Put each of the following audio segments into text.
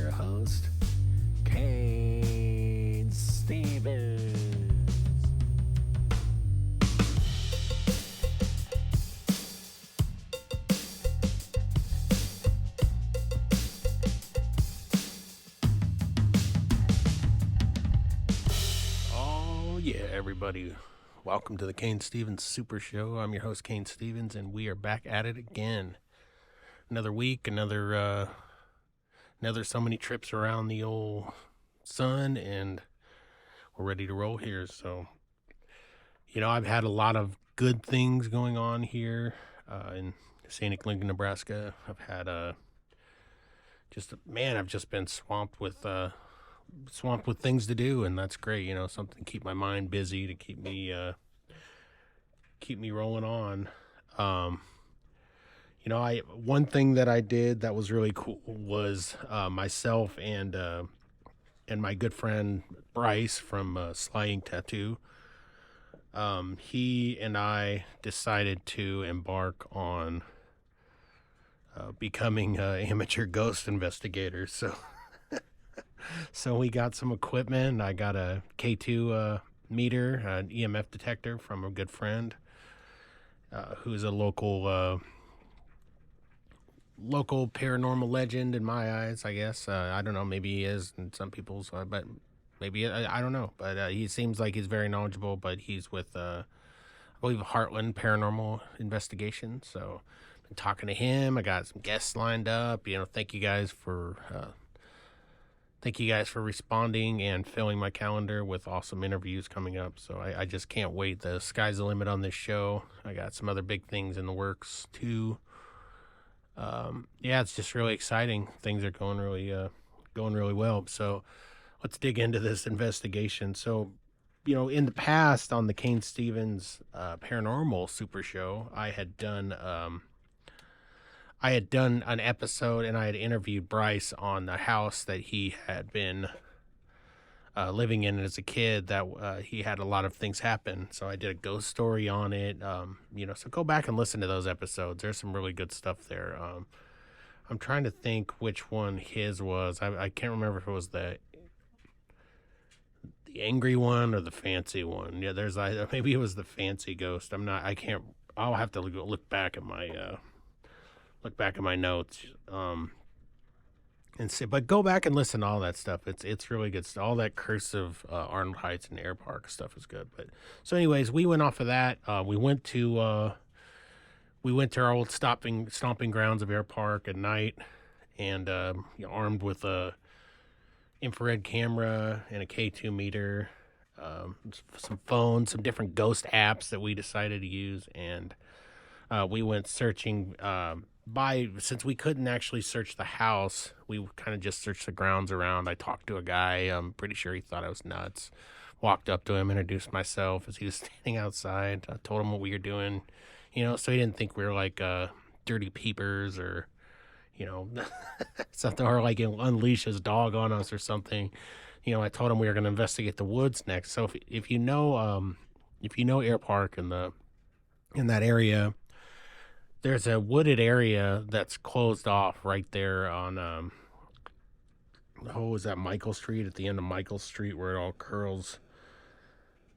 your host, Cain Stevens. Oh, yeah, everybody. Welcome to the Cain Stevens Super Show. I'm your host, Cain Stevens, and we are back at it again. Another week, another so many trips around the old sun, and we're ready to roll here. So, I've had a lot of good things going on here in scenic Lincoln, Nebraska. I've had I've just been swamped with things to do, and that's great. Something to keep my mind busy, to keep me rolling on. One thing that I did that was really cool was myself and my good friend Bryce from Slying Tattoo. He and I decided to embark on becoming amateur ghost investigators. So we got some equipment. I got a K2 meter, an EMF detector from a good friend who's a local paranormal legend in my eyes, I guess. I don't know, maybe he is in some people's, but maybe, I don't know. But he seems like he's very knowledgeable, but he's with, I believe, Heartland Paranormal Investigation. So I've been talking to him. I got some guests lined up. Thank you guys for responding and filling my calendar with awesome interviews coming up. So I just can't wait. The sky's the limit on this show. I got some other big things in the works too. It's just really exciting. Things are going really well. So let's dig into this investigation. So, in the past on the Cain Stevens Paranormal Super Show, I had done an episode, and I had interviewed Bryce on the house that he had been living in as a kid, that he had a lot of things happen. So I did a ghost story on it. So go back and listen to those episodes. There's some really good stuff there. I'm trying to think which one his was. I can't remember if it was the angry one or the fancy one. Yeah, there's maybe it was the fancy ghost. I'll have to look back at my notes and see, but go back and listen to all that stuff. It's really good stuff. All that cursive Arnold Heights and Air Park stuff is good. But so anyways, we went off of that. We went to our old stomping grounds of Air Park at night, and armed with a infrared camera and a K2 meter, some phones, some different ghost apps that we decided to use, and we went searching. Since we couldn't actually search the house, we kind of just searched the grounds around. I talked to a guy. I'm pretty sure he thought I was nuts. Walked up to him, introduced myself as he was standing outside. I told him what we were doing, so he didn't think we were like dirty peepers or, something, or like unleash his dog on us or something. I told him we were going to investigate the woods next. So if you know Air Park in that area, there's a wooded area that's closed off right there on, is that Michael Street, at the end of Michael Street, where it all curls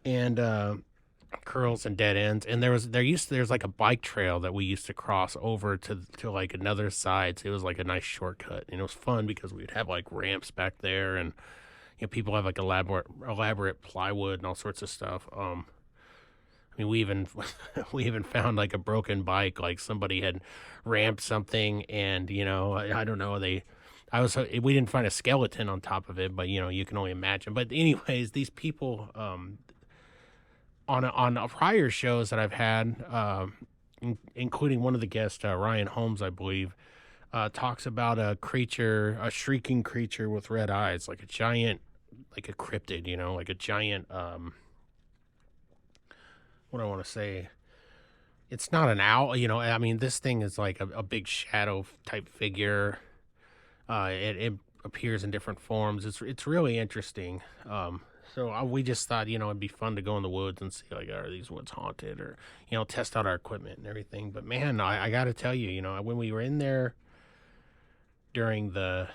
and dead ends. And there's like a bike trail that we used to cross over to like another side. So it was like a nice shortcut, and it was fun because we'd have like ramps back there, and people have like elaborate plywood and all sorts of stuff. We even found like a broken bike, like somebody had ramped something, and I don't know, we didn't find a skeleton on top of it, but you can only imagine. But anyways, these people on prior shows that I've had, including one of the guests, Ryan Holmes, I believe, talks about a shrieking creature with red eyes, like a giant, like a cryptid, like a giant what do I want to say? It's not an owl, this thing is like a big shadow type figure. It appears in different forms. It's really interesting. So we just thought, it'd be fun to go in the woods and see, like, are these woods haunted, or, test out our equipment and everything. But man, I got to tell you, when we were in there during the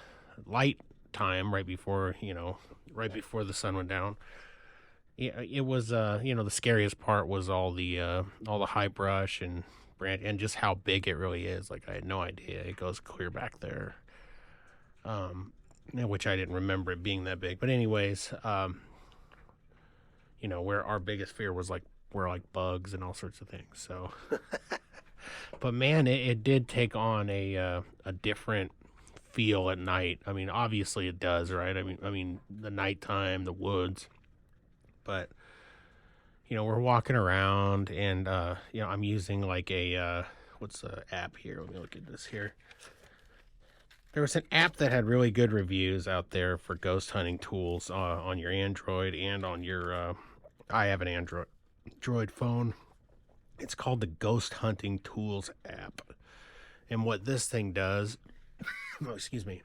light time, right before the sun went down. Yeah, it was the scariest part was all the high brush and branch and just how big it really is. Like I had no idea it goes clear back there. Which I didn't remember it being that big. But anyways, where our biggest fear was like were like bugs and all sorts of things. So, but man, it did take on a different feel at night. I mean, obviously it does, right? I mean the nighttime, the woods, but we're walking around and I'm using like a what's the app here? Let me look at this here. There was an app that had really good reviews out there for ghost hunting tools on your Android and on your. I have an Android phone. It's called the Ghost Hunting Tools app, and what this thing does, oh, excuse me.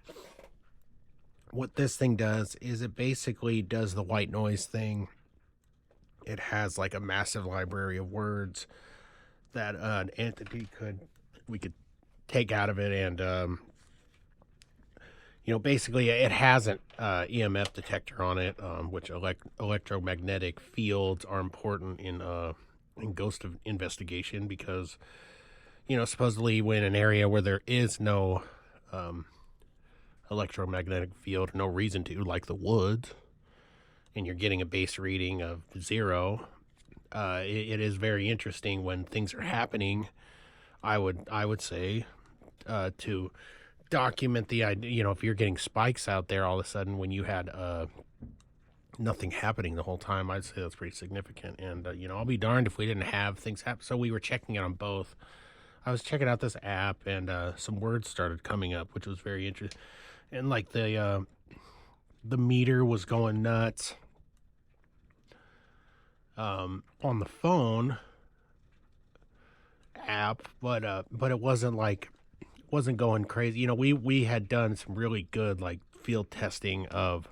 What this thing does is it basically does the white noise thing. It has like a massive library of words that an entity we could take out of it and basically it has an EMF detector on it, which electromagnetic fields are important in ghost investigation because, supposedly when an area where there is no electromagnetic field, no reason to, like the woods, and you're getting a base reading of 0, it is very interesting when things are happening. I would say to document the idea, if you're getting spikes out there all of a sudden when you had nothing happening the whole time, I'd say that's pretty significant. And I'll be darned if we didn't have things happen. So we were checking it on both. I was checking out this app and some words started coming up, which was very interesting. And like the meter was going nuts on the phone app, but it wasn't going crazy. We had done some really good like field testing of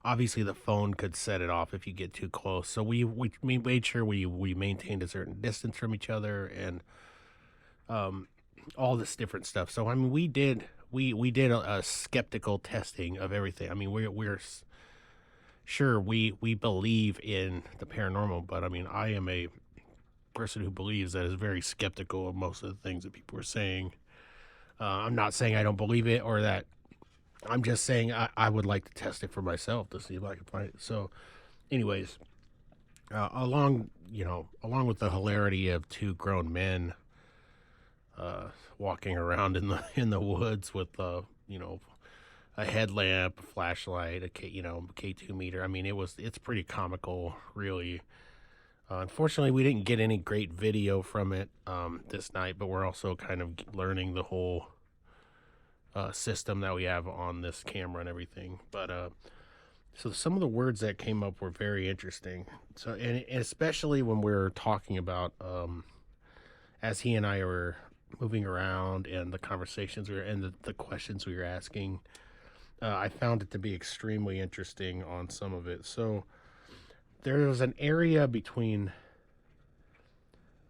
obviously the phone could set it off if you get too close. So we made sure we maintained a certain distance from each other and all this different stuff. So I mean we did a skeptical testing of everything. I mean we're sure we believe in the paranormal, but I mean I am a person who believes that is very skeptical of most of the things that people are saying. I'm not saying I don't believe it or that. I'm just saying I would like to test it for myself to see if I can find it. So, anyways, along with the hilarity of two grown men walking around in the woods with a headlamp, a flashlight, a K2 meter. I mean, it's pretty comical, really. Unfortunately, we didn't get any great video from it this night, but we're also kind of learning the whole system that we have on this camera and everything. But so some of the words that came up were very interesting. So, and especially when we're talking about as he and I were moving around and the conversations and the questions we were asking, I found it to be extremely interesting on some of it. So there was an area between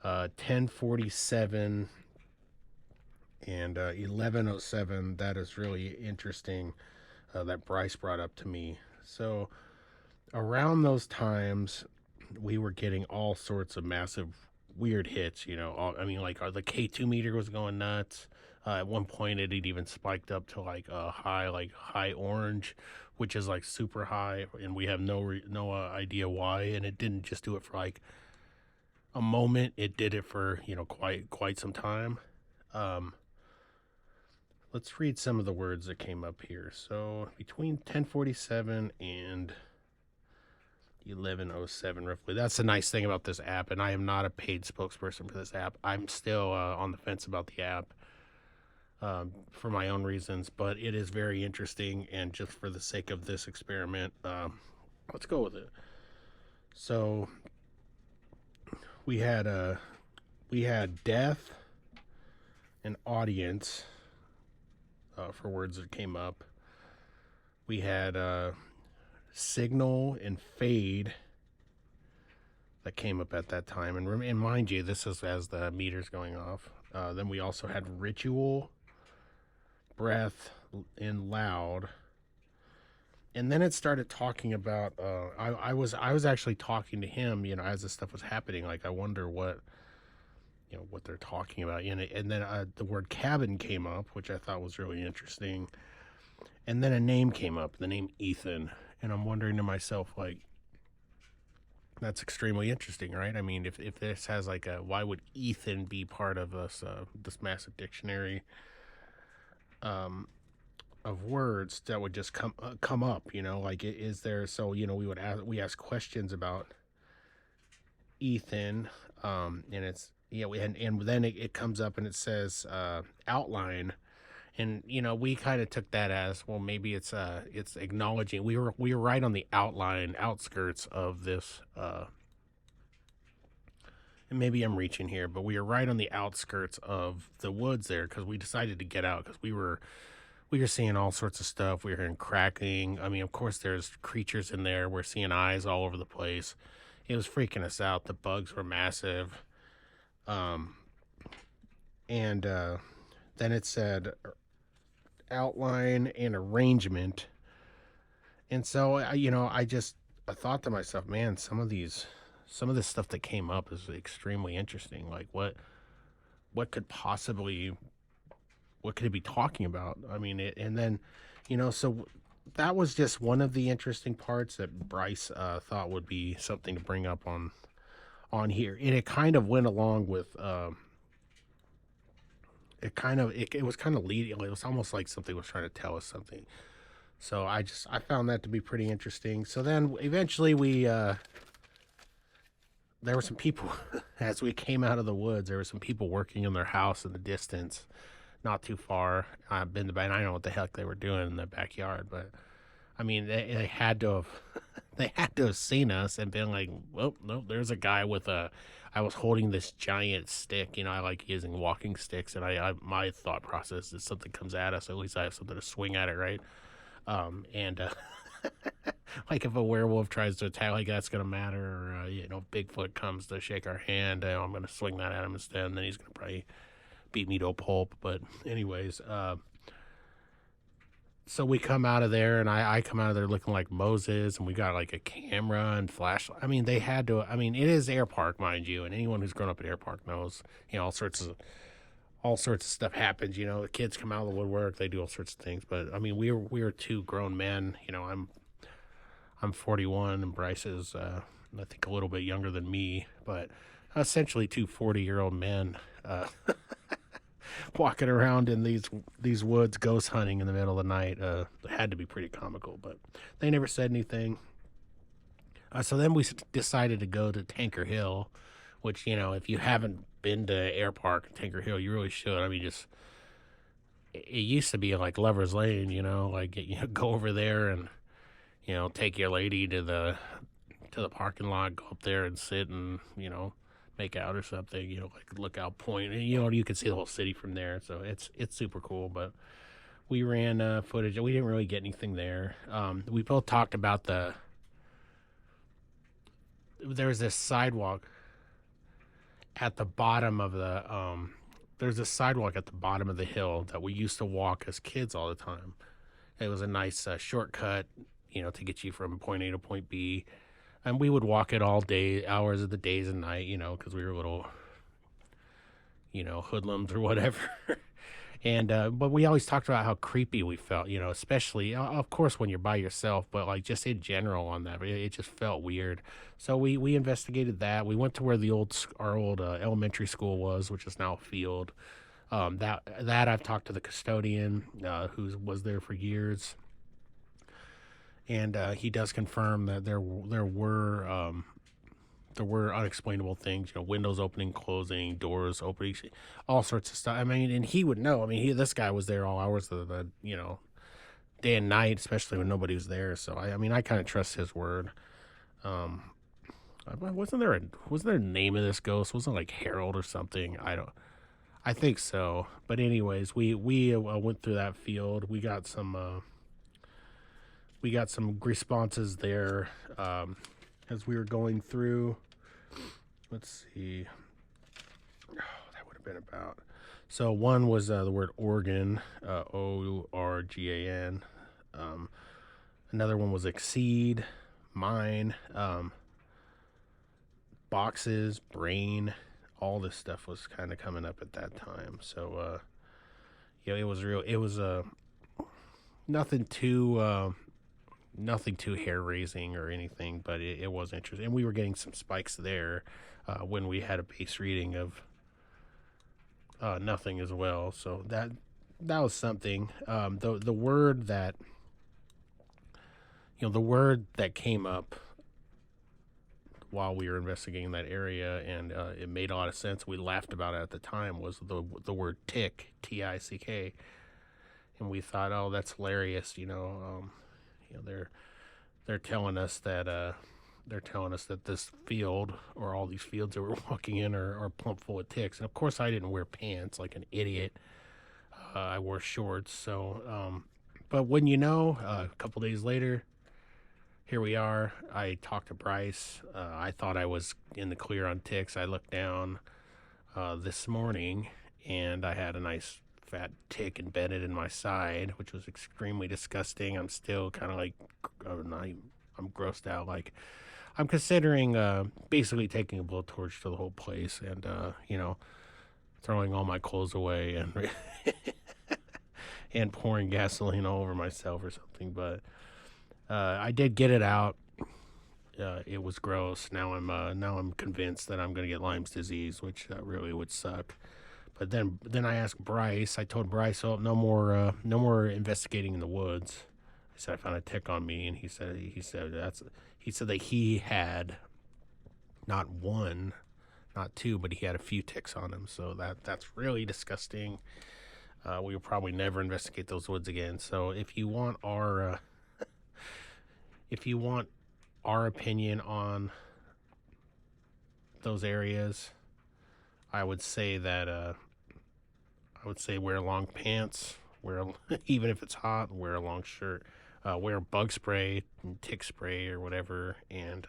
1047 and 1107 that is really interesting that Bryce brought up to me. So around those times, we were getting all sorts of massive weird hits. Like the K2 meter was going nuts. At one point, it had even spiked up to like high orange, which is like super high, and we have no idea why. And it didn't just do it for like a moment; it did it for quite some time. Let's read some of the words that came up here. So between 1047 and 1107 roughly. That's the nice thing about this app, and I am not a paid spokesperson for this app. I'm still on the fence about the app for my own reasons, but it is very interesting, and just for the sake of this experiment, let's go with it. So we had death and audience for words that came up. We had signal and fade that came up at that time, and mind you, this is as the meter's going off. Then we also had ritual, breath, and loud. And then it started talking about. I was actually talking to him, as this stuff was happening. Like, I wonder what they're talking about. And then the word cabin came up, which I thought was really interesting. And then a name came up, the name Ethan. And I'm wondering to myself, like, that's extremely interesting, right? I mean, if this has like why would Ethan be part of this massive dictionary of words that would just come up? Like, is there? So we ask questions about Ethan, and it's and then it comes up and it says outline. And we kind of took that as, well, maybe it's acknowledging we were right on the outskirts of this, and maybe I'm reaching here, but we were right on the outskirts of the woods there, because we decided to get out because we were seeing all sorts of stuff. We were hearing cracking. I mean, of course, there's creatures in there. We're seeing eyes all over the place. It was freaking us out. The bugs were massive, and then it said outline and arrangement. And so I thought to myself, man, some of this stuff that came up is extremely interesting. Like, what could it be talking about? I mean, and then so that was just one of the interesting parts that Bryce thought would be something to bring up on here. And it kind of went along with it was kind of leading. It was almost like something was trying to tell us something. So I found that to be pretty interesting. So then eventually there were some people as we came out of the woods. There were some people working in their house in the distance, not too far. I've been to, and I don't know what the heck they were doing in the backyard, but I mean, they had to have they had to have seen us and been like, well, no, there's a guy with I was holding this giant stick. I like using walking sticks, and I my thought process is something comes at us, at least I have something to swing at it, right? And like, if a werewolf tries to attack, like, that's gonna matter, or Bigfoot comes to shake our hand, I'm gonna swing that at him instead, and then he's gonna probably beat me to a pulp. But anyways, so we come out of there, and I come out of there looking like Moses, and we got like a camera and flashlight. I mean, they had to. I mean, it is Air Park, mind you, and anyone who's grown up at Air Park knows, all sorts of stuff happens. The kids come out of the woodwork, they do all sorts of things. But I mean, we were two grown men. I'm 41, and Bryce is I think a little bit younger than me, but essentially two 40-year-old men. Walking around in these woods, ghost hunting in the middle of the night. It had to be pretty comical, but they never said anything. So then we decided to go to Tanker Hill, which, if you haven't been to Air Park, Tanker Hill, you really should. I mean, it used to be like Lover's Lane, like, go over there and, take your lady to the parking lot, go up there and sit and, make out or something, like Lookout Point. And, you can see the whole city from there. So it's super cool. But we ran footage. We didn't really get anything there. We both talked about there's this sidewalk at the bottom of there's a sidewalk at the bottom of the hill that we used to walk as kids all the time. It was a nice shortcut, to get you from point A to point B. And we would walk it all day, hours of the days and night, because we were little, hoodlums or whatever. And but we always talked about how creepy we felt, especially, of course, when you're by yourself, but like just in general on that, it just felt weird. So we investigated that. We went to where our old elementary school was, which is now a field. That I've talked to the custodian who was there for years. And he does confirm that there were unexplainable things, windows opening, closing, doors opening, all sorts of stuff. I mean, and he would know. I mean, this guy was there all hours of the day and night, especially when nobody was there. So I kind of trust his word. Wasn't there a name of this ghost? Wasn't it like Harold or something? I think so. But anyways, we went through that field. We got some responses there as we were going through. Let's see. Oh, that would have been about. So one was the word organ, Organ. Um, Another one was exceed, mine, boxes, brain. All this stuff was kind of coming up at that time. So it was real. It was nothing too nothing too hair raising or anything, but it was interesting. And we were getting some spikes there when we had a base reading of nothing as well. So that was something. The word that the word that came up while we were investigating that area, and it made a lot of sense. We laughed about it at the time. Was the word tick, Tick, and we thought, oh, that's hilarious. They're telling us that this field or all these fields that we're walking in are plump full of ticks. And of course, I didn't wear pants like an idiot. I wore shorts. So, but when a couple days later, here we are. I talked to Bryce. I thought I was in the clear on ticks. I looked down this morning, and I had a nice fat tick embedded in my side, which was extremely disgusting. I'm still kind of like, I'm grossed out. Like, I'm considering basically taking a blowtorch to the whole place and, throwing all my clothes away and and pouring gasoline all over myself or something. But I did get it out. It was gross. Now I'm convinced that I'm gonna get Lyme's disease, which really would suck. But then I asked Bryce. I told Bryce, "Oh, no more investigating in the woods." I said I found a tick on me, and he said that he had not one, not two, but he had a few ticks on him. So that's really disgusting. We will probably never investigate those woods again. So if you want our opinion on those areas, I would say wear long pants, even if it's hot, wear a long shirt, wear bug spray, tick spray, or whatever, and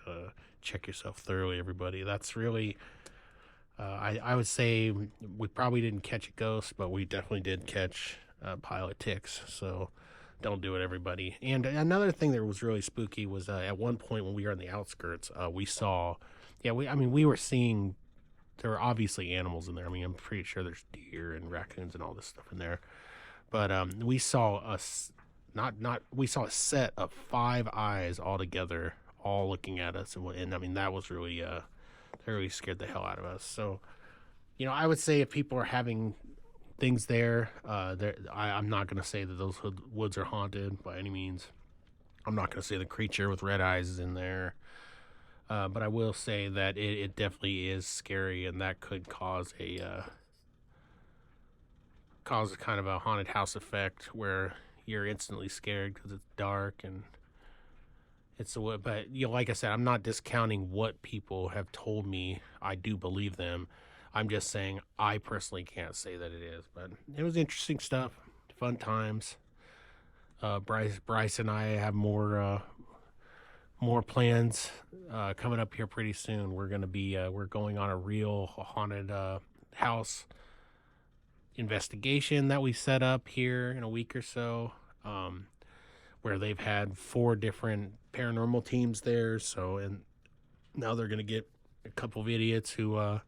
check yourself thoroughly, everybody. That's really, I would say we probably didn't catch a ghost, but we definitely did catch a pile of ticks. So don't do it, everybody. And another thing that was really spooky was at one point when we were on the outskirts, we saw, we were seeing, there were obviously animals in there. I mean, I'm pretty sure there's deer and raccoons and all this stuff in there. But we saw we saw a set of 5 eyes all together, all looking at us, and I mean that was really that really scared the hell out of us. So, I would say if people are having things there, I'm not going to say that those woods are haunted by any means. I'm not going to say the creature with red eyes is in there. But I will say that it definitely is scary, and that could cause kind of a haunted house effect where you're instantly scared because it's dark and it's the wood. But like I said, I'm not discounting what people have told me. I do believe them. I'm just saying I personally can't say that it is. But it was interesting stuff, fun times. Bryce and I have more plans coming up here pretty soon. We're gonna be we're going on a real haunted house investigation that we set up here in a week or so, where they've had 4 different paranormal teams there. So, and now they're gonna get a couple of idiots who are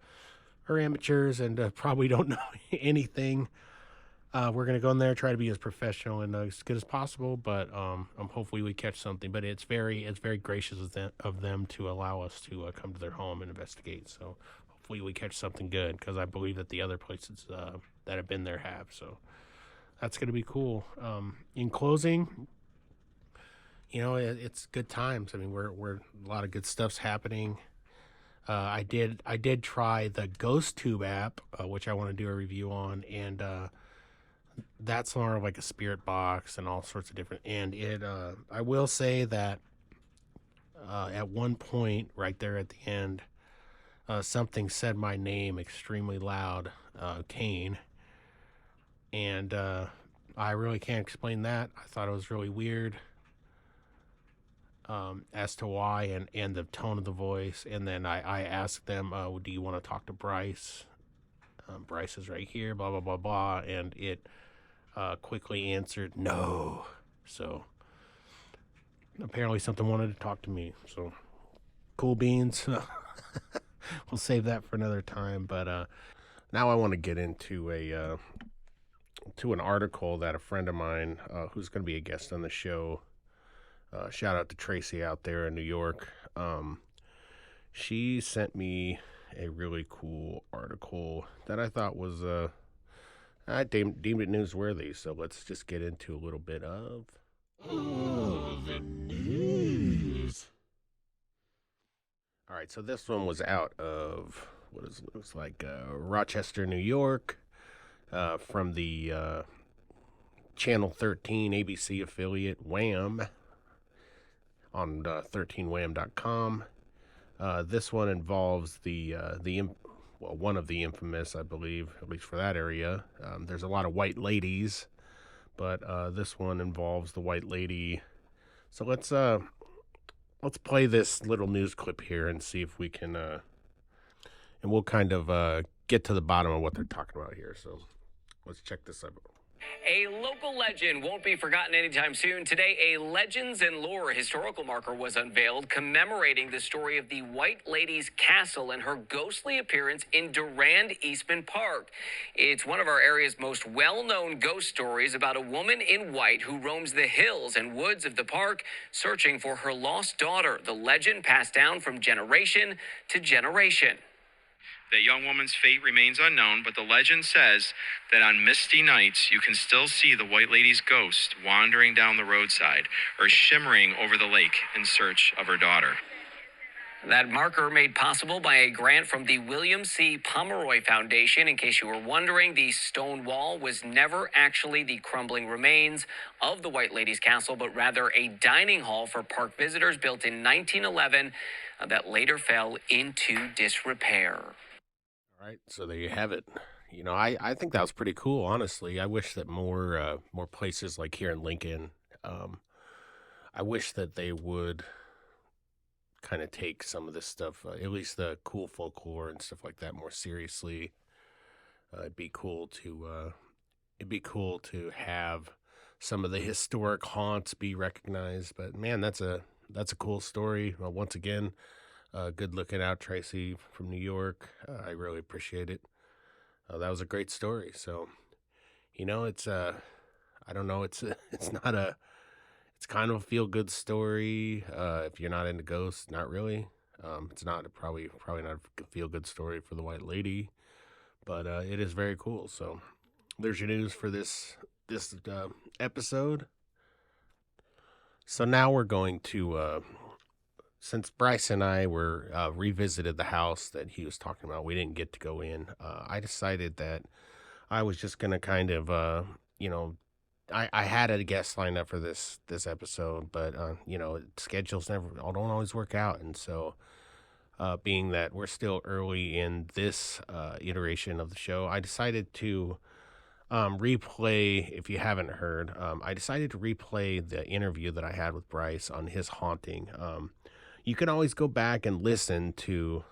amateurs and probably don't know anything. We're gonna go in there, try to be as professional and as good as possible, but hopefully we catch something. But it's very gracious of them to allow us to come to their home and investigate. So hopefully we catch something good, because I believe that the other places that have been there have. So that's gonna be cool. In closing, it's good times. I mean, we're a lot of good stuff's happening. I did try the Ghost Tube app, which I want to do a review on, and that's more of like a spirit box and all sorts of different. And I will say that at one point, right there at the end, something said my name extremely loud, Cain, and I really can't explain that. I thought it was really weird. As to why and the tone of the voice. And then I asked them, do you want to talk to Bryce? Bryce is right here, blah, blah, blah, blah. And it quickly answered no. So apparently something wanted to talk to me. So cool beans. We'll save that for another time. But now I want to get into to an article that a friend of mine, who's going to be a guest on the show, shout out to Tracy out there in New York. She sent me a really cool article that I thought was I deemed it newsworthy. So let's just get into a little bit of the news. All right, so this one was out of looks like Rochester, New York, from the Channel 13 ABC affiliate Wham on 13wham.com. This one involves one of the infamous, I believe, at least for that area. There's a lot of white ladies, but this one involves the white lady. So let's play this little news clip here and see if we can, and we'll kind of get to the bottom of what they're talking about here. So let's check this out. A local legend won't be forgotten anytime soon. Today, a Legends and Lore historical marker was unveiled commemorating the story of the White Lady's Castle and her ghostly appearance in Durand Eastman Park. It's one of our area's most well-known ghost stories about a woman in white who roams the hills and woods of the park searching for her lost daughter. The legend passed down from generation to generation. The young woman's fate remains unknown, but the legend says that on misty nights, you can still see the White Lady's ghost wandering down the roadside or shimmering over the lake in search of her daughter. That marker made possible by a grant from the William C. Pomeroy Foundation. In case you were wondering, the stone wall was never actually the crumbling remains of the White Lady's Castle, but rather a dining hall for park visitors built in 1911 that later fell into disrepair. All right, so there you have it. You know, I think that was pretty cool, honestly. I wish that more places like here in Lincoln, I wish that they would kind of take some of this stuff, at least the cool folklore and stuff like that, more seriously. It'd be cool to have some of the historic haunts be recognized. But man, that's a cool story. Well, once again, good looking out, Tracy from New York. I really appreciate it. That was a great story. So, you know, it's I don't know, it's kind of a feel good story. If you're not into ghosts, not really. It's not probably not a feel good story for the White Lady, but it is very cool. So, there's your news for this episode. So now we're going to. Since Bryce and I were revisited the house that he was talking about, we didn't get to go in. I decided that I was just going to kind of, I had a guest lined up for this episode, but, schedules don't always work out. And so being that we're still early in this iteration of the show, I decided to replay, if you haven't heard, I decided to replay the interview that I had with Bryce on his haunting. You can always go back and listen to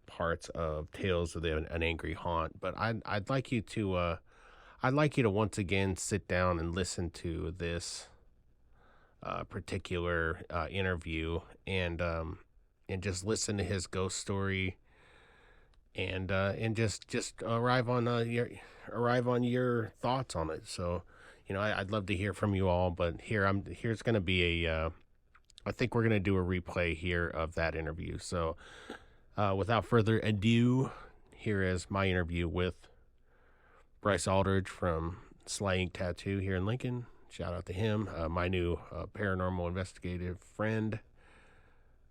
parts of Tales of an Angry Haunt, but I'd like you to once again sit down and listen to this particular interview and just listen to his ghost story and just arrive on your thoughts on it. So, I'd love to hear from you all, but here's going to be I think we're going to do a replay here of that interview. So without further ado, here is my interview with Bryce Aldridge from Sly Ink Tattoo here in Lincoln. Shout out to him, my new paranormal investigative friend.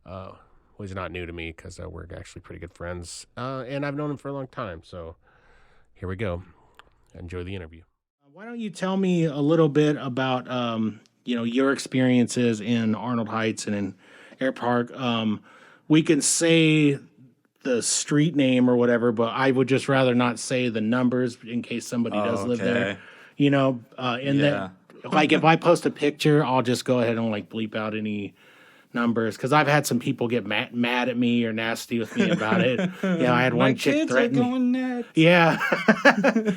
Well, he's not new to me because we're actually pretty good friends. And I've known him for a long time. So here we go. Enjoy the interview. Why don't you tell me a little bit about your experiences in Arnold Heights and in Air Park. We can say the street name or whatever, but I would just rather not say the numbers in case somebody does live there. Then, like if I post a picture, I'll just go ahead and like bleep out any numbers, because I've had some people get mad at me or nasty with me about it. I had My one chick kids threaten are me. going nuts. Yeah,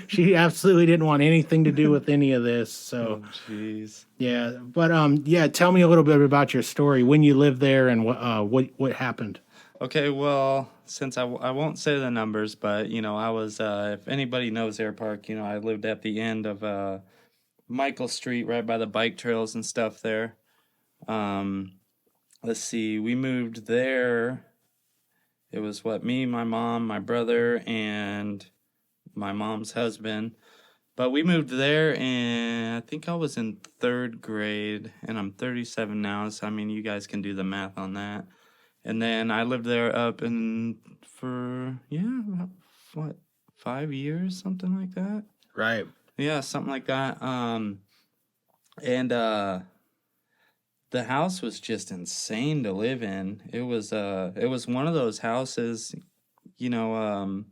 she absolutely didn't want anything to do with any of this. So, Oh, jeez. yeah, but yeah, tell me a little bit about your story, when you lived there, and what happened. Okay, well, since I won't say the numbers, but, I was, if anybody knows Air Park, I lived at the end of Michael Street, right by the bike trails and stuff there. Um, let's see, we moved there. It was me, my mom, my brother, and my mom's husband. But we moved there, and I think I was in 3rd grade, and I'm 37 now, so I mean, you guys can do the math on that. And then I lived there for, about, 5 years, something like that. Right. Yeah, something like that. And the house was just insane to live in. It was one of those houses, you know,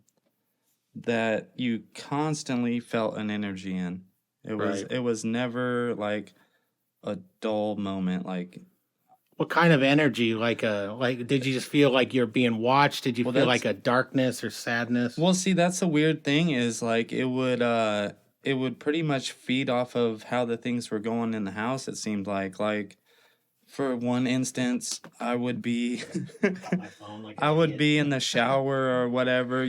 that you constantly felt an energy in. Right. It was never like a dull moment. Like, What kind of energy? Like did you just feel like you're being watched? Did you Well, feel that's- like a darkness or sadness? well, see, that's the weird thing is like it would pretty much feed off of how the things were going in the house. It seemed like for one instance, I would be My phone, like I would be in the shower or whatever,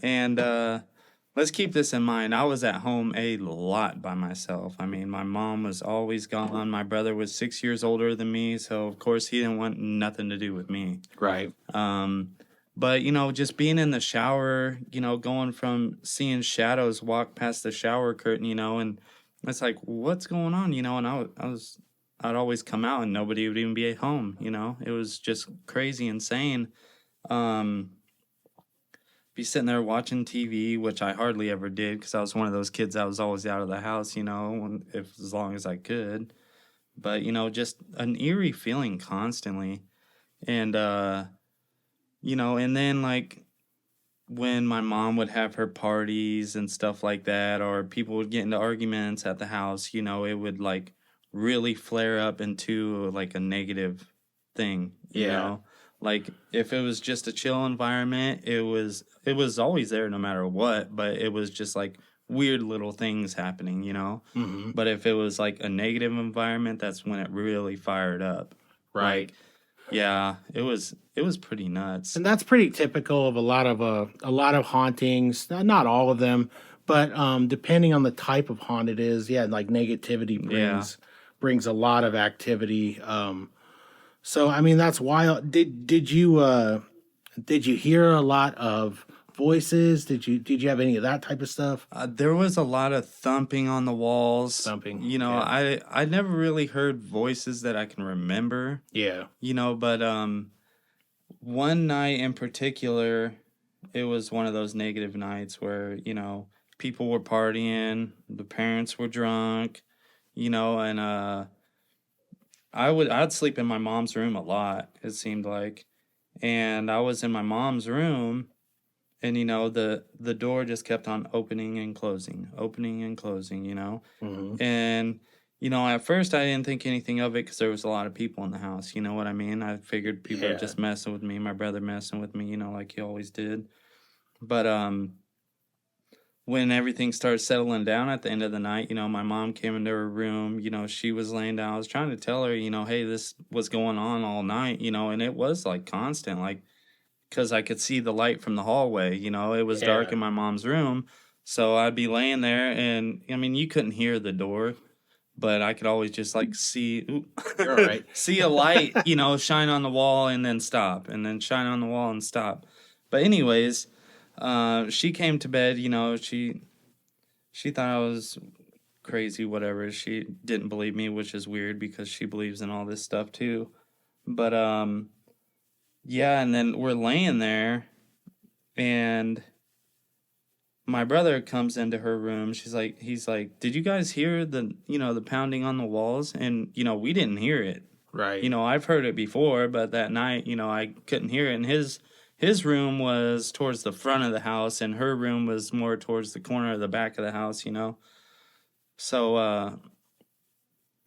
and let's keep this in mind. I was at home a lot by myself. I mean, my mom was always gone. My brother was 6 years older than me, so of course he didn't want nothing to do with me. Right. But just being in the shower, going from seeing shadows walk past the shower curtain, and it's like, what's going on, and I'd always come out and nobody would even be at home, it was just crazy, insane. Be sitting there watching TV, which I hardly ever did because I was one of those kids that was always out of the house, as long as I could. But, just an eerie feeling constantly. And, and then like when my mom would have her parties and stuff like that, or people would get into arguments at the house, it would like really flare up into like a negative thing, you know? Like if it was just a chill environment, it was always there no matter what, but it was just like weird little things happening, Mm-hmm. But if it was like a negative environment, that's when it really fired up. Right. Like, yeah, it was pretty nuts. And that's pretty typical of a lot of hauntings. Not all of them, but depending on the type of haunt it is, like negativity brings a lot of activity. So I mean that's wild. Did you hear a lot of voices? Did you have any of that type of stuff? There was a lot of thumping on the walls. Thumping, I never really heard voices that I can remember. Yeah. But one night in particular, it was one of those negative nights where, people were partying, the parents were drunk, and I'd sleep in my mom's room a lot, it seemed like. And I was in my mom's room, and the door just kept on opening and closing, Mm-hmm. And at first I didn't think anything of it because there was a lot of people in the house, you know what I mean? I figured people were just messing with me, my brother messing with me, like he always did. But when everything started settling down at the end of the night, my mom came into her room, she was laying down. I was trying to tell her, hey, this was going on all night, and it was like constant, like, because I could see the light from the hallway, it was dark in my mom's room. So I'd be laying there and, I mean, you couldn't hear the door, but I could always just like see, You're all right. see a light, shine on the wall and then stop, and then shine on the wall and stop. But anyways, she came to bed, she thought I was crazy, whatever. She didn't believe me, which is weird because she believes in all this stuff too. But, yeah, and then we're laying there, and my brother comes into her room. He's like, did you guys hear the pounding on the walls? And, we didn't hear it. Right. I've heard it before, but that night, I couldn't hear it. And his room was towards the front of the house, and her room was more towards the corner of the back of the house, So,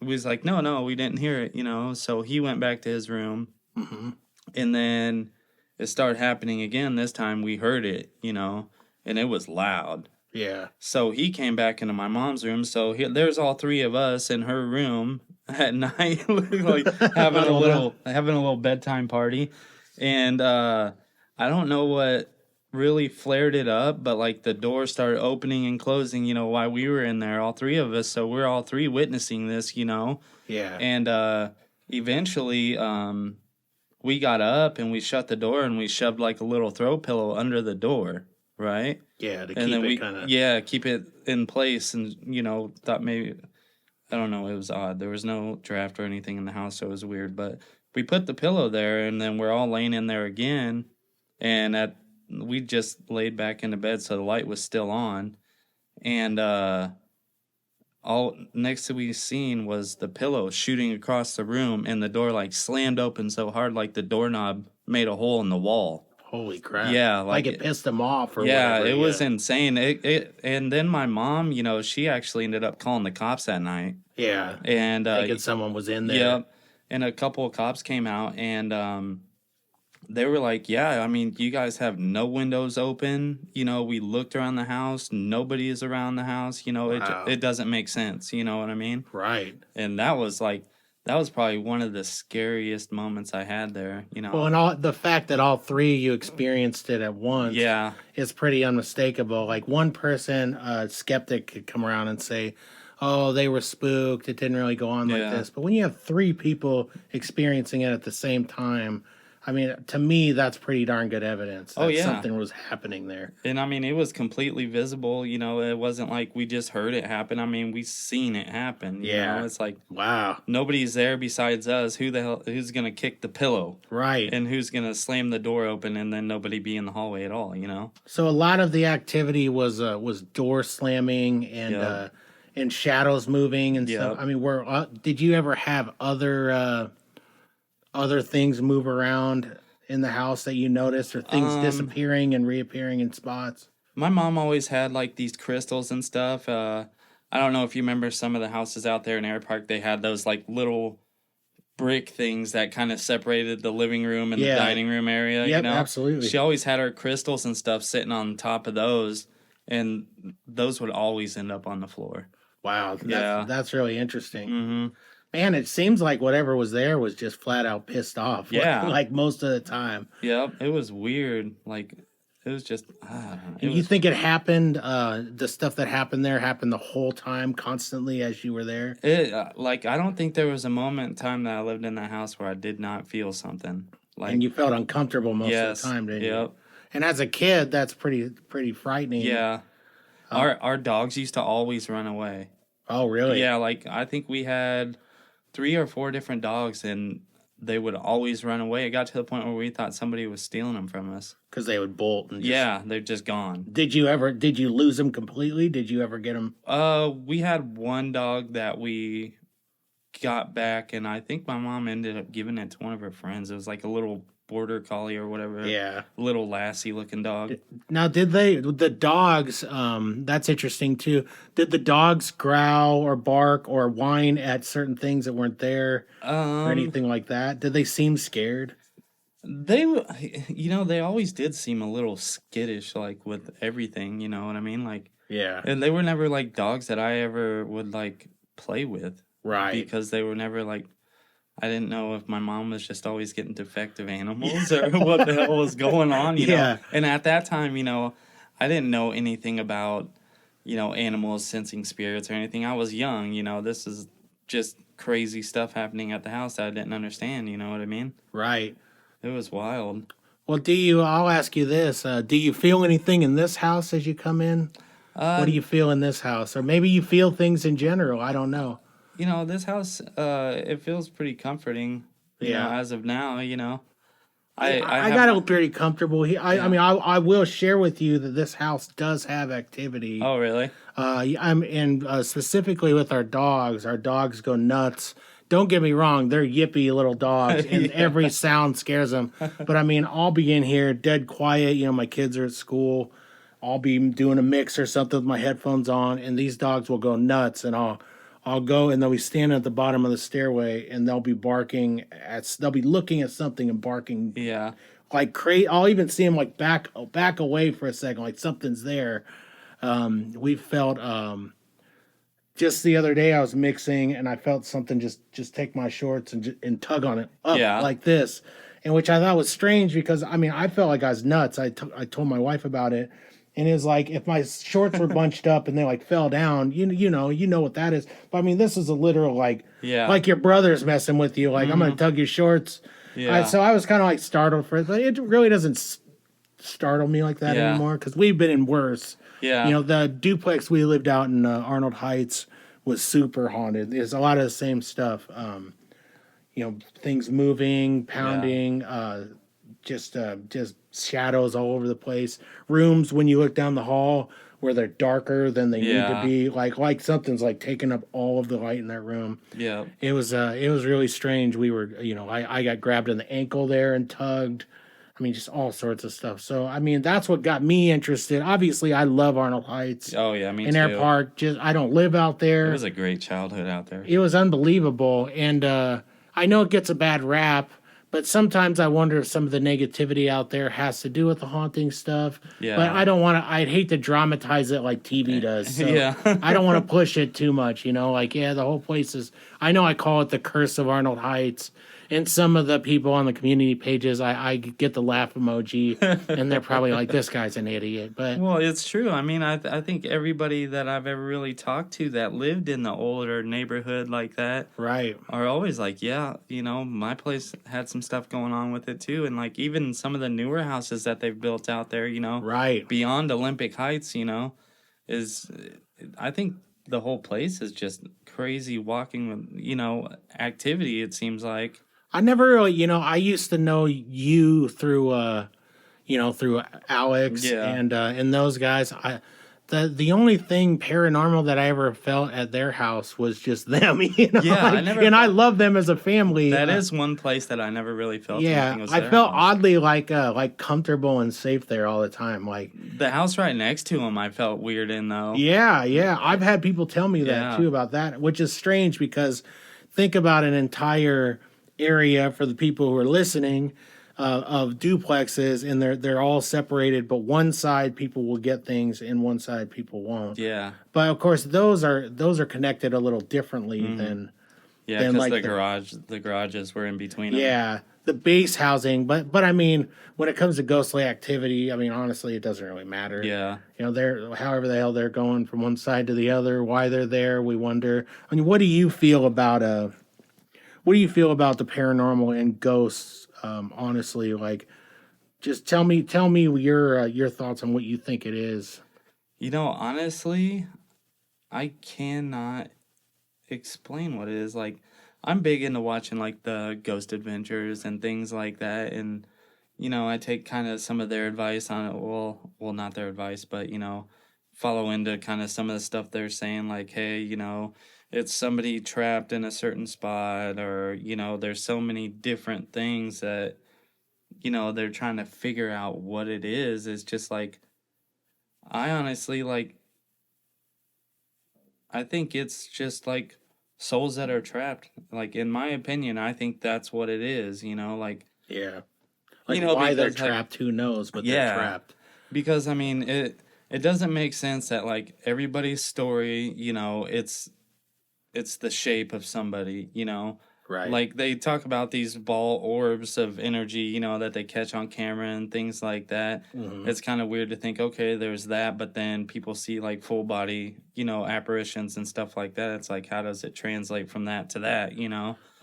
we was like, no, we didn't hear it, you know. So he went back to his room, and then it started happening again. This time we heard it, you know, and it was loud. Yeah. So he came back into my mom's room. So there's all three of us in her room at night, like having a little bedtime party, and I don't know what really flared it up, but like the door started opening and closing, you know, while we were in there, all three of us. So we're all three witnessing this, you know. Yeah. And eventually, we got up and we shut the door and we shoved like a little throw pillow under the door, right? Yeah, to And keep then it kind of... yeah, keep it in place, and you know, thought maybe, I don't know, it was odd. There was no draft or anything in the house, so it was weird. But we put the pillow there, and then we're all laying in there again, and we just laid back into bed, so the light was still on, and all next to we seen was the pillow shooting across the room, and the door like slammed open so hard, like the doorknob made a hole in the wall. Holy crap. Yeah, like it pissed them off or yeah, whatever. it was insane. And then my mom, you know, she actually ended up calling the cops that night. Yeah. And thinking someone was in there. Yeah. And a couple of cops came out, and they were like, yeah, I mean, you guys have no windows open. You know, we looked around the house. Nobody is around the house. You know, Wow. it doesn't make sense. You know what I mean? Right. And that was probably one of the scariest moments I had there, you know. Well, and the fact that all three of you experienced it at once, Yeah. is pretty unmistakable. Like one person, skeptic, could come around and say, "Oh, they were spooked. It didn't really go on like Yeah. this." But when you have three people experiencing it at the same time, I mean, to me, that's pretty darn good evidence that something was happening there. And I mean, it was completely visible, you know. It wasn't like we just heard it happen. I mean, we seen it happen. You know? It's like, wow, nobody's there besides us. Who's gonna kick the pillow? Right. And who's gonna slam the door open and then nobody be in the hallway at all, you know? So a lot of the activity was door slamming and shadows moving and stuff. I mean, did you ever have other things move around in the house that you noticed, or things disappearing and reappearing in spots? My mom always had like these crystals and stuff. I don't know if you remember some of the houses out there in Air Park. They had those like little brick things that kind of separated the living room and the dining room area. Yep, you know? absolutely. She always had her crystals and stuff sitting on top of those, and those would always end up on the floor. Wow, that's really interesting. Mm-hmm. Man, it seems like whatever was there was just flat out pissed off. Yeah. Like most of the time. Yep, it was weird. Like, it was just... you think it happened, the stuff that happened there happened the whole time, constantly, as you were there? I don't think there was a moment in time that I lived in that house where I did not feel something. Like, and you felt uncomfortable most of the time, didn't you? And as a kid, that's pretty frightening. Yeah. Our dogs used to always run away. Oh, really? Yeah, like, I think we had 3 or 4 different dogs, and they would always run away. It got to the point where we thought somebody was stealing them from us. Because they would bolt and they're just gone. Did you lose them completely? Did you ever get them? We had one dog that we got back, and I think my mom ended up giving it to one of her friends. It was like a little border collie or whatever. Yeah. Little lassie looking dog. Now, the dogs, that's interesting too. Did the dogs growl or bark or whine at certain things that weren't there or anything like that? Did they seem scared? They always did seem a little skittish, like with everything, you know what I mean? Like, yeah. And they were never like dogs that I ever would like play with. Right. Because they were never like, I didn't know if my mom was just always getting defective animals or what the hell was going on, you know? And at that time, you know, I didn't know anything about, you know, animals sensing spirits or anything. I was young, you know, this is just crazy stuff happening at the house that I didn't understand, you know what I mean? Right. It was wild. Well, I'll ask you this, do you feel anything in this house as you come in? What do you feel in this house? Or maybe you feel things in general, I don't know. You know, this house, it feels pretty comforting, you know, as of now, you know. I got pretty comfortable here. I mean, I will share with you that this house does have activity. Oh, really? Specifically with our dogs. Our dogs go nuts. Don't get me wrong, they're yippy little dogs, and every sound scares them. But I mean, I'll be in here dead quiet. You know, my kids are at school. I'll be doing a mix or something with my headphones on, and these dogs will go nuts, and I'll I'll go and they'll be standing at the bottom of the stairway and they'll be they'll be looking at something and barking Yeah. like crazy. I'll even see them like back away for a second, like something's there. We felt just the other day I was mixing and I felt something just take my shorts and tug on it up Yeah. like this, and which I thought was strange because I mean I felt like I was nuts. I told my wife about it, and it was like if my shorts were bunched up and they like fell down, you know what that is. But I mean this is a literal like your brother's messing with you. Like I'm gonna tug your shorts. Yeah. So I was kind of like startled for it, but it really doesn't startle me like that anymore because we've been in worse. Yeah. The duplex we lived out in Arnold Heights was super haunted. There's a lot of the same stuff. Things moving, pounding, just shadows all over the place. Rooms when you look down the hall where they're darker than they need to be, like something's like taking up all of the light in that room. Yeah. It was really strange. We were, I got grabbed in the ankle there and tugged. I mean, just all sorts of stuff. So, I mean, that's what got me interested. Obviously, I love Arnold Heights. Oh yeah, me and too. Air Park. I don't live out there. It was a great childhood out there. It was unbelievable. And I know it gets a bad rap, but sometimes I wonder if some of the negativity out there has to do with the haunting stuff. Yeah. But I don't want to, I'd hate to dramatize it like TV does. So Yeah. I don't want to push it too much, like, the whole place is, I know I call it the curse of Arnold Heights. And some of the people on the community pages, I get the laugh emoji, and they're probably like, "This guy's an idiot." But well, it's true. I mean, I think everybody that I've ever really talked to that lived in the older neighborhood like that, right, are always like, "Yeah, my place had some stuff going on with it too." And like even some of the newer houses that they've built out there, right beyond Olympic Heights, is I think the whole place is just crazy walking, activity. It seems like. I never really, I used to know you through, through Alex and those guys. The only thing paranormal that I ever felt at their house was just them, Yeah, I love them as a family. That is one place that I never really felt. Yeah, was I their felt house. oddly like comfortable and safe there all the time. Like the house right next to them, I felt weird in though. Yeah, I've had people tell me that Yeah. too about that, which is strange because think about an entire area for the people who are listening of duplexes, and they're all separated, but one side people will get things and one side people won't. Yeah. But of course those are connected a little differently than because like the garages were in between them. Yeah, the base housing, but I mean when it comes to ghostly activity, I mean honestly it doesn't really matter. Yeah. They're however the hell they're going from one side to the other, why they're there, we wonder. I mean, what do you feel about the paranormal and ghosts? Honestly, like, just tell me your thoughts on what you think it is. Honestly, I cannot explain what it is. Like, I'm big into watching like the Ghost Adventures and things like that, and I take kind of some of their advice on it. Well, not their advice, but follow into kind of some of the stuff they're saying. Like, hey, it's somebody trapped in a certain spot, or there's so many different things that they're trying to figure out what it is. It's just like, I honestly I think it's just like souls that are trapped. Like, in my opinion, I think that's what it is. Like, yeah, like why they're trapped, who knows? But they're trapped because I mean it doesn't make sense that like everybody's story, it's the shape of somebody, right? Like they talk about these ball orbs of energy, that they catch on camera and things like that. Mm-hmm. It's kind of weird to think, okay, there's that, but then people see like full body, apparitions and stuff like that. It's like, how does it translate from that to that,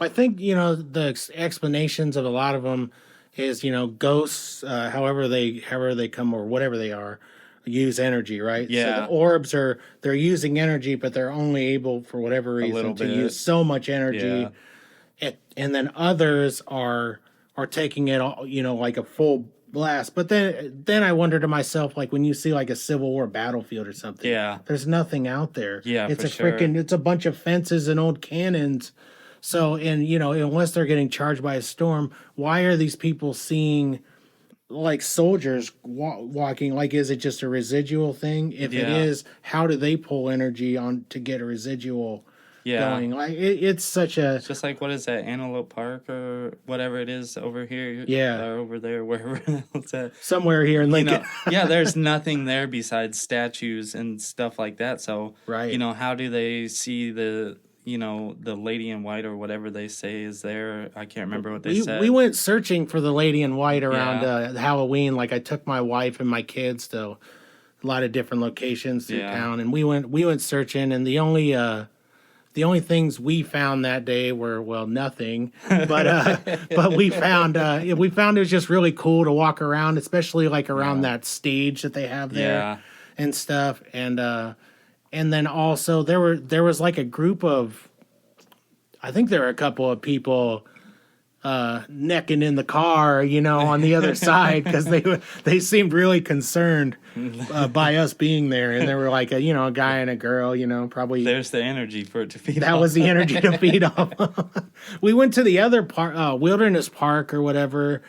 I think, the explanations of a lot of them is, ghosts, however they come or whatever they are, use energy, right? Yeah. So the orbs they're using energy, but they're only able for whatever reason to use so much energy. Yeah. And then others are taking it all, like a full blast. But then I wonder to myself, like when you see like a Civil War battlefield or something, there's nothing out there. Yeah, it's for it's a bunch of fences and old cannons. So, and unless they're getting charged by a storm, why are these people seeing like soldiers walking? Like, is it just a residual thing? If it is, how do they pull energy on to get a residual going. Like it's such a It's just like, what is that, Antelope Park or whatever it is over here? Yeah. Or over there, wherever else at. somewhere here in Lincoln. Yeah, there's nothing there besides statues and stuff like that. So, Right. How do they see the lady in white or whatever they say is there? I can't remember what they said. We went searching for the lady in white around Yeah. Halloween. Like I took my wife and my kids to a lot of different locations through town, and we went searching, and the only things we found that day were nothing, but we found it was just really cool to walk around, especially like around that stage that they have there and stuff, and then also there was like a group of, I think there were a couple of people necking in the car, on the other side, because they seemed really concerned by us being there, and there were like a guy and a girl, probably. There's the energy for it to feed That off. was the energy to feed off. We went to the other park, Wilderness Park or whatever,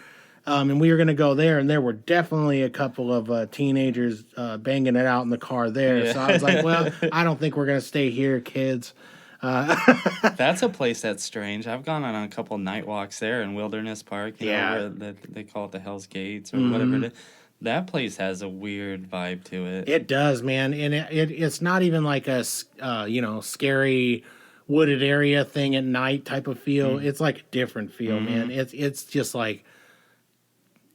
and we were going to go there, and there were definitely a couple of teenagers banging it out in the car there. Yeah. So I was like, well, I don't think we're going to stay here, kids. That's a place that's strange. I've gone on a couple night walks there in Wilderness Park. Where they call it the Hell's Gates or whatever it is. That place has a weird vibe to it. It does, man, and it's not even like a scary wooded area thing at night type of feel. It's like a different feel, man. It's just like,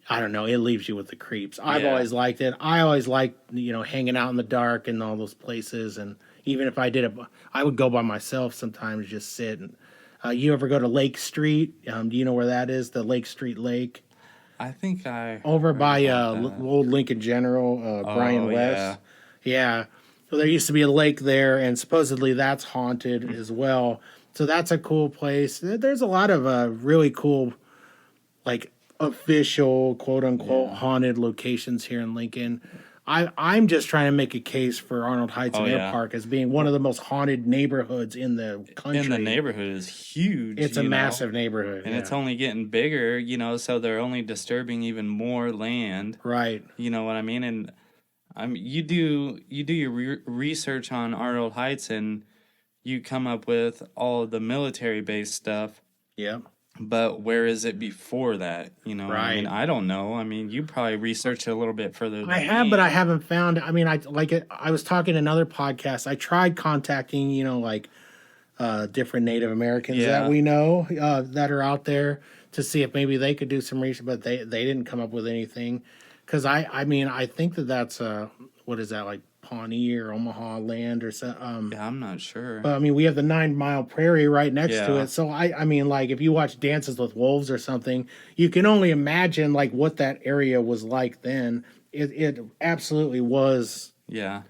I don't know. It leaves you with the creeps. I've always liked it. I always liked hanging out in the dark and all those places, and even if I did it, I would go by myself sometimes, just sit. And you ever go to Lake Street? Do you know where that is? The Lake Street Lake. I think Over by old Lincoln General, Brian West. Yeah. So there used to be a lake there, and supposedly that's haunted as well. So that's a cool place. There's a lot of really cool, like, official, quote unquote, haunted locations here in Lincoln. I'm just trying to make a case for Arnold Heights and Air Park as being one of the most haunted neighborhoods in the country. And the neighborhood is huge. It's a massive neighborhood. And it's only getting bigger, so they're only disturbing even more land. Right. You know what I mean? And you do your research on Arnold Heights, and you come up with all the military-based stuff. Yeah. But where is it before that? Right. I mean, I don't know. I mean, you probably researched it a little bit further than I have, but I haven't found. I mean, I was talking in another podcast. I tried contacting, different Native Americans that we know that are out there to see if maybe they could do some research, but they didn't come up with anything. Because I think that's what is that, like Pawnee or Omaha land or something? I'm not sure. But I mean, we have the 9 Mile Prairie right next to it. So I mean, like if you watch Dances with Wolves or something, you can only imagine like what that area was like then. It absolutely was. Yeah.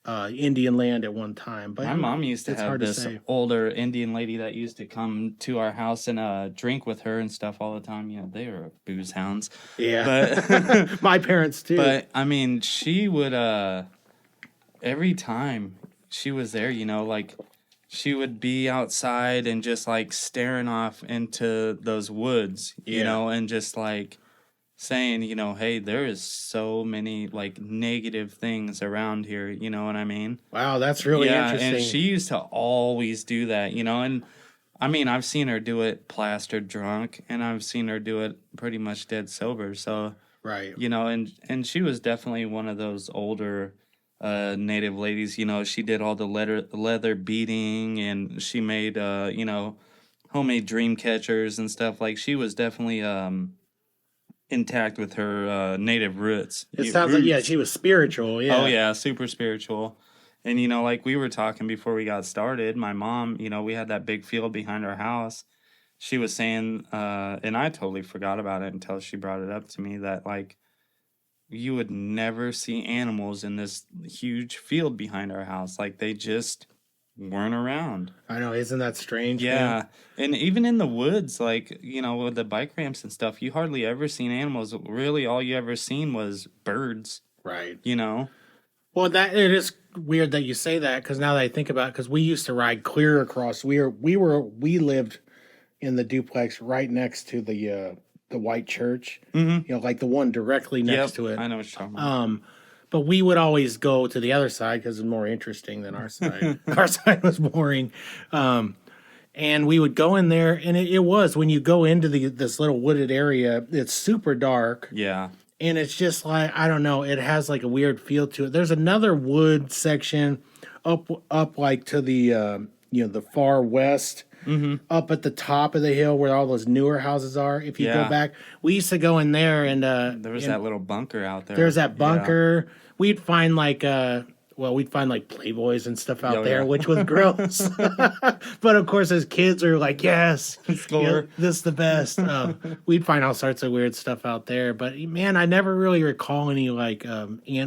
Indian land at one time. But my mom used to have this to older Indian lady that used to come to our house and drink with her and stuff all the time. They were booze hounds. Yeah. But my parents too. But I mean, she would every time she was there, like she would be outside and just like staring off into those woods, you know, and just like saying, hey, there is so many like negative things around here, you know what I mean? Wow, that's really interesting. And she used to always do that, and I mean, I've seen her do it plastered drunk, and I've seen her do it pretty much dead sober. So, right, and she was definitely one of those older Native ladies. She did all the leather beading, and she made homemade dream catchers and stuff. Like she was definitely intact with her native roots. It sounds like she was spiritual. Yeah. Oh yeah, super spiritual. And like we were talking before we got started, my mom, we had that big field behind our house. She was saying, and I totally forgot about it until she brought it up to me, that like you would never see animals in this huge field behind our house. Like they just weren't around. I know, isn't that strange? Yeah. Man? And even in the woods, like, with the bike ramps and stuff, you hardly ever seen animals. Really, all you ever seen was birds. Right. Well, that it is weird that you say that, because now that I think about it, because we used to ride clear across. We lived in the duplex right next to the white church. Mm-hmm. Like the one directly next to it. I know what you're talking about. but we would always go to the other side because it's more interesting than our side. Our side was boring. And we would go in there, and it was when you go into this little wooded area, it's super dark. Yeah. And it's just like, I don't know, it has like a weird feel to it. There's another wood section up like to the the far west, up at the top of the hill where all those newer houses are. If you go Yeah. back, we used to go in there, and There was that little bunker out there. there's that Yeah. bunker. We'd find like we'd find like Playboys and stuff out Oh, there, yeah. which was gross. But of course, as kids, we were like, yes, Score. this is the best. We'd find all sorts of weird stuff out there. But man, I never really recall any like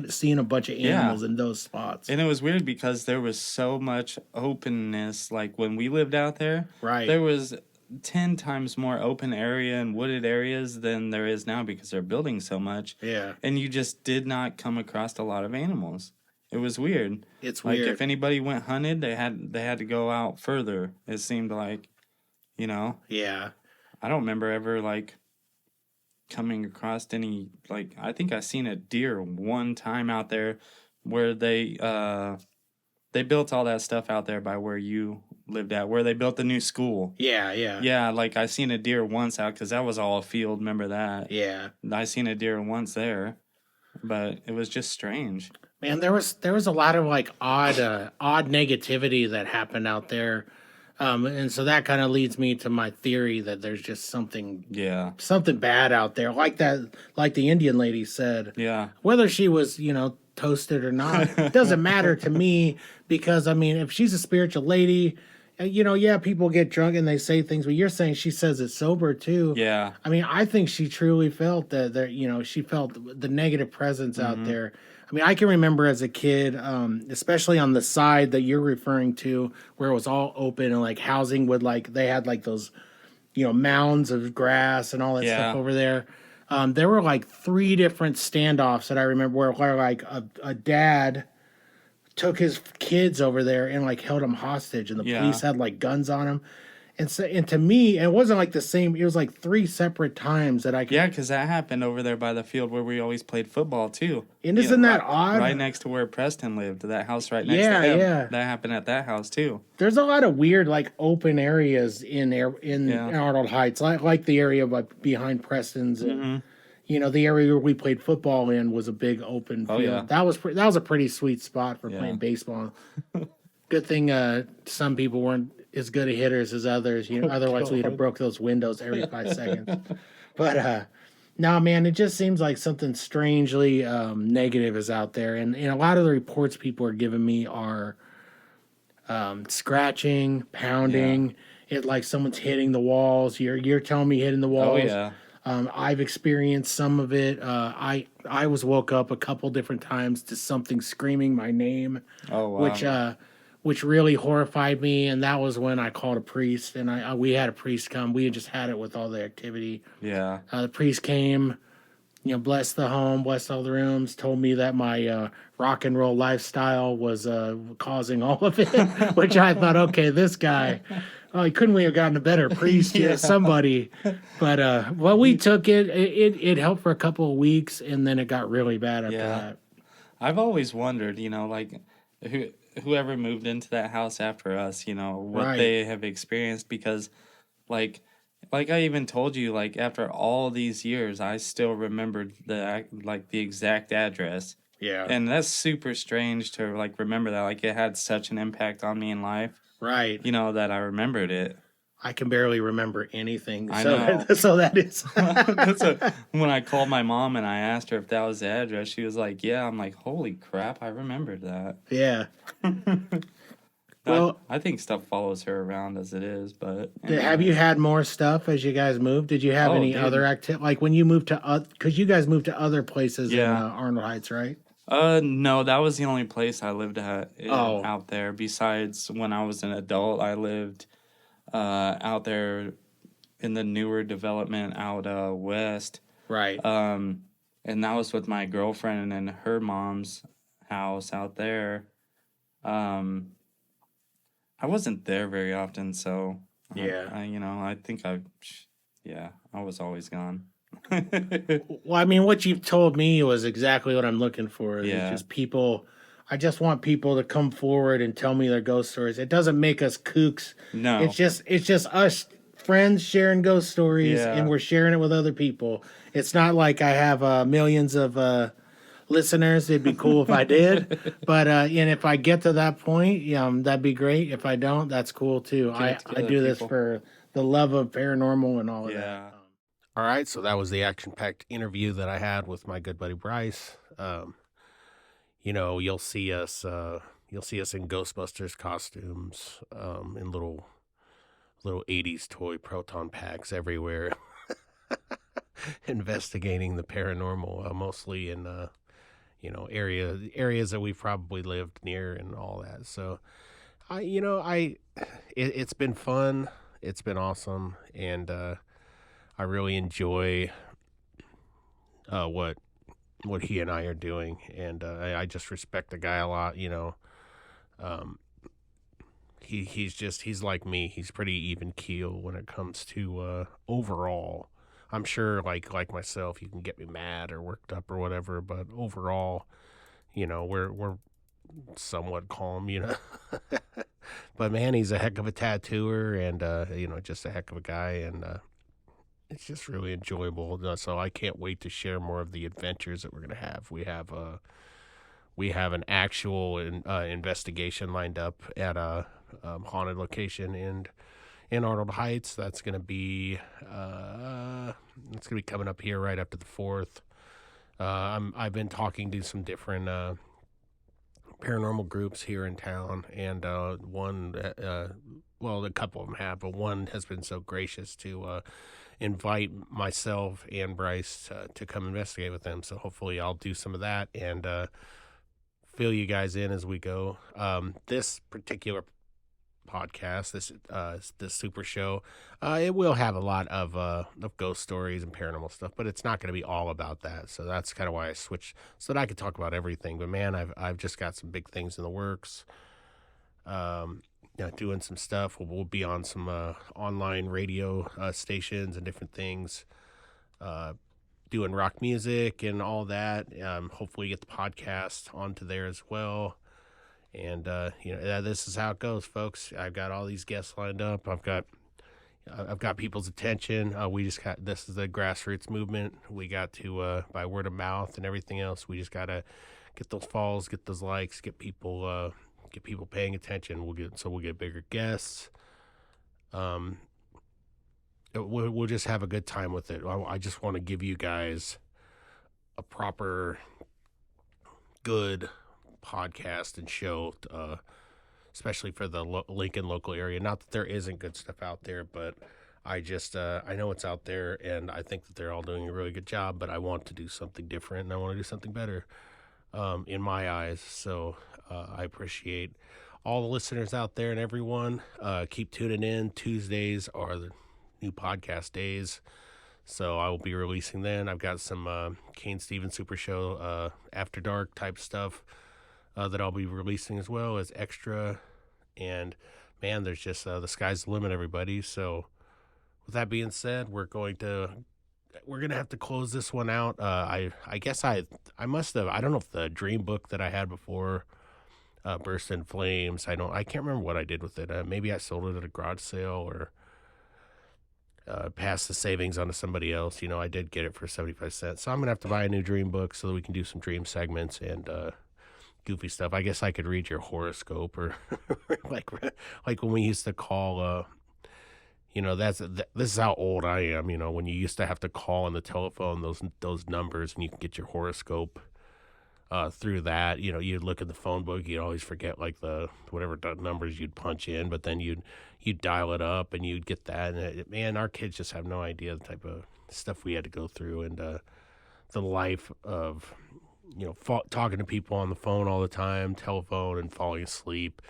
seeing a bunch of animals in those spots. And it was weird because there was so much openness. Like when we lived out there, Right. there was 10 times more open area and wooded areas than there is now because they're building so much. Yeah. And you just did not come across a lot of animals. It was weird. It's Like weird. if anybody went hunted, they had to go out further. It seemed like, Yeah. I don't remember ever like coming across any, like, I think I seen a deer one time out there where they built all that stuff out there by where you lived at, where they built the new school. Yeah. Yeah, like I seen a deer once out because that was all a field. Remember that? Yeah. I seen a deer once there, but it was just strange. Man, there was a lot of like odd negativity that happened out there, and so that kind of leads me to my theory that there's just something Yeah, bad out there, like the Indian lady said. yeah, Whether she was toasted or not, it doesn't matter to me, because I mean, if she's a spiritual lady, yeah, people get drunk and they say things, but you're saying she says it sober too. yeah, I mean, I think she truly felt that there, she felt the negative presence out there. I mean, I can remember as a kid, especially on the side that you're referring to, where it was all open and like housing would they had like those, mounds of grass and all that stuff Yeah. over there. There were like 3 different standoffs that I remember where like a dad took his kids over there and like held them hostage, and the Yeah. police had like guns on them. And so, and to me, it wasn't like the same. It was like 3 separate times that I could. yeah. Because that happened over there by the field where we always played football too. And isn't that right, odd? Right next to where Preston lived, that house right next Yeah, to him. yeah. That happened at that house too. There's a lot of weird like open areas in Yeah. Arnold Heights, like the area behind Preston's. And, Mm-hmm. the area where we played football in was a big open Oh, field. yeah. That was a pretty sweet spot for Yeah. playing baseball. Good thing some people weren't as good at hitters as others. Otherwise we'd have God. broke those windows every 5 seconds. But no, man, it just seems like something strangely negative is out there, and a lot of the reports people are giving me are scratching, pounding. It like someone's hitting the walls. You're telling me hitting the walls. Oh yeah. I've experienced some of it. I was woke up a couple different times to something screaming my name, Oh wow. which really horrified me. And that was when I called a priest, and we had a priest come. We had just had it with all the activity. Yeah. The priest came, blessed the home, blessed all the rooms, told me that my rock and roll lifestyle was causing all of it, which I thought, okay, this guy, couldn't we have gotten a better priest? Yeah. Somebody. But we took it. It helped for a couple of weeks, and then it got really bad after Yeah. that. I've always wondered, like whoever moved into that house after us, what Right. they have experienced, because like I even told you, like after all these years, I still remembered the exact address. Yeah. And that's super strange to like remember that. Like it had such an impact on me in life, Right. that I remembered it. I can barely remember anything. I so, know. So that is. When I called my mom and I asked her if that was the address, she was like, "Yeah." I'm like, "Holy crap, I remembered that." Yeah. Well- I think stuff follows her around as it is, but Have you had more stuff as you guys moved? Did you have Oh, any dude. other activity? Like when you moved to, because you guys moved to other places in Yeah. Arnold Heights, right? No, that was the only place I lived at Oh. out there. Besides, when I was an adult, I lived out there in the newer development out west. Right. And that was with my girlfriend and her mom's house out there. I wasn't there very often, so Yeah. I think I was always gone. Well, I mean, what you've told me was exactly what I'm looking for. It's Yeah. just people. I just want people to come forward and tell me their ghost stories. It doesn't make us kooks. No. It's just us friends sharing ghost stories, and Yeah. we're sharing it with other people. It's not like I have millions of listeners. It'd be cool if I did, but and if I get to that point, that'd be great. If I don't, that's cool too. Get it I together, do this people. for the love of paranormal and all of Yeah. that. All right, so that was the action-packed interview that I had with my good buddy Bryce. You'll see us in Ghostbusters costumes, in little 80s toy proton packs everywhere, investigating the paranormal, mostly in areas that we've probably lived near and all that. So it's been fun. It's been awesome, and I really enjoy what he and I are doing, and I just respect the guy a lot. He's like me. He's pretty even keel when it comes to overall. I'm sure, like myself, you can get me mad or worked up or whatever, but overall, we're somewhat calm. But man, he's a heck of a tattooer, and just a heck of a guy, and it's just really enjoyable. So I can't wait to share more of the adventures that we're gonna have. We have an actual investigation lined up at a haunted location in Arnold Heights. That's gonna be coming up here right after the 4th. I've been talking to some different paranormal groups here in town, and one, well, a couple of them have, but one has been so gracious to invite myself and Bryce to come investigate with them. So hopefully I'll do some of that and fill you guys in as we go. This particular podcast, this super show, it will have a lot of ghost stories and paranormal stuff, but it's not going to be all about that. So that's kind of why I switched, so that I could talk about everything. But man, I've just got some big things in the works. Doing some stuff. We'll be on some online radio stations and different things, doing rock music and all that. Hopefully get the podcast onto there as well. And this is how it goes, folks. I've got all these guests lined up. I've got people's attention. This is the grassroots movement. We got to by word of mouth and everything else. We just gotta get those follows, get those likes, get people paying attention. We'll get bigger guests. We'll just have a good time with it. I just want to give you guys a proper, good podcast and show, especially for the Lincoln local area. Not that there isn't good stuff out there, but I just I know it's out there, and I think that they're all doing a really good job. But I want to do something different, and I want to do something better, in my eyes. So I appreciate all the listeners out there and everyone. Keep tuning in. Tuesdays are the new podcast days, so I will be releasing then. I've got some Cain Stevens Super Show after dark type stuff that I'll be releasing as well as extra. And man, there's just the sky's the limit, everybody. So with that being said, we're gonna have to close this one out. I guess I must have, I don't know if the dream book that I had before burst in flames. I can't remember what I did with it. Maybe I sold it at a garage sale or passed the savings on to somebody else. I did get it for 75 cents. So I'm gonna have to buy a new dream book so that we can do some dream segments and goofy stuff. I guess I could read your horoscope or like when we used to call this is how old I am, when you used to have to call on the telephone those numbers and you can get your horoscope through that. You'd look at the phone book, you'd always forget like the whatever numbers you'd punch in, but then you'd dial it up and you'd get that. And man, our kids just have no idea the type of stuff we had to go through, and the life of talking to people on the phone all the time, telephone, and falling asleep,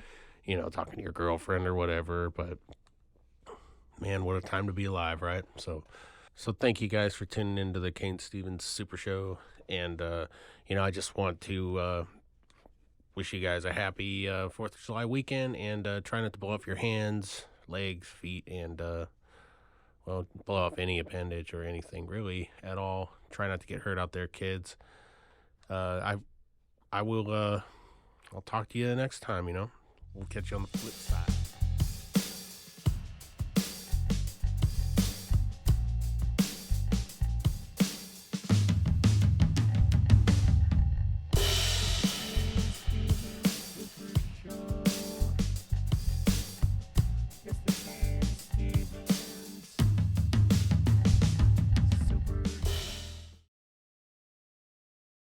talking to your girlfriend or whatever. But man, what a time to be alive, right? So thank you guys for tuning into the Cain Stevens Super Show. And, I just want to wish you guys a happy 4th of July weekend, and try not to blow up your hands, legs, feet, and well, blow off any appendage or anything really at all. Try not to get hurt out there, kids. I will. I'll talk to you next time. We'll catch you on the flip side.